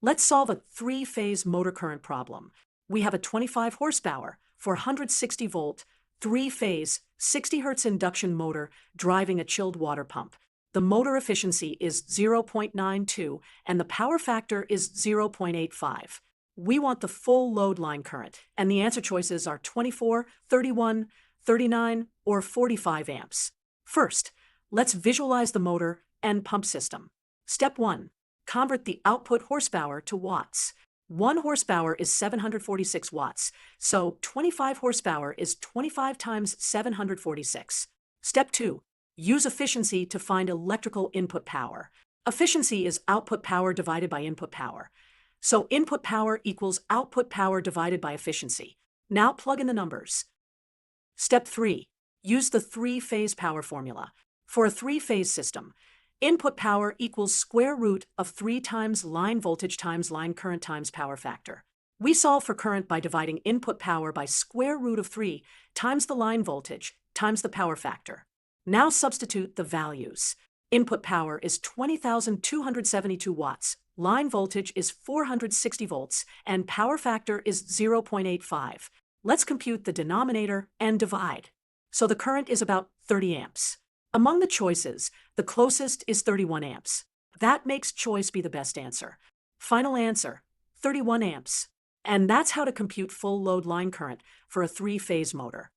Let's solve a three-phase motor current problem. We have a 25 horsepower, 460-volt, three-phase, 60 hertz induction motor driving a chilled water pump. The motor efficiency is 0.92 and the power factor is 0.85. We want the full load line current, and the answer choices are 24, 31, 39, or 45 amps. First, let's visualize the motor and pump system. Step 1. Convert the output horsepower to watts. 1 horsepower is 746 watts, so 25 horsepower is 25 times 746. Step 2. Use efficiency to find electrical input power. Efficiency is output power divided by input power. So input power equals output power divided by efficiency. Now plug in the numbers. Step 3. Use the three-phase power formula. For a three-phase system, input power equals square root of 3 times line voltage times line current times power factor. We solve for current by dividing input power by square root of 3 times the line voltage times the power factor. Now substitute the values. Input power is 20,272 watts, line voltage is 460 volts, and power factor is 0.85. Let's compute the denominator and divide. So the current is about 30 amps. Among the choices, the closest is 31 amps. That makes choice B the best answer. Final answer, 31 amps. And that's how to compute full load line current for a three-phase motor.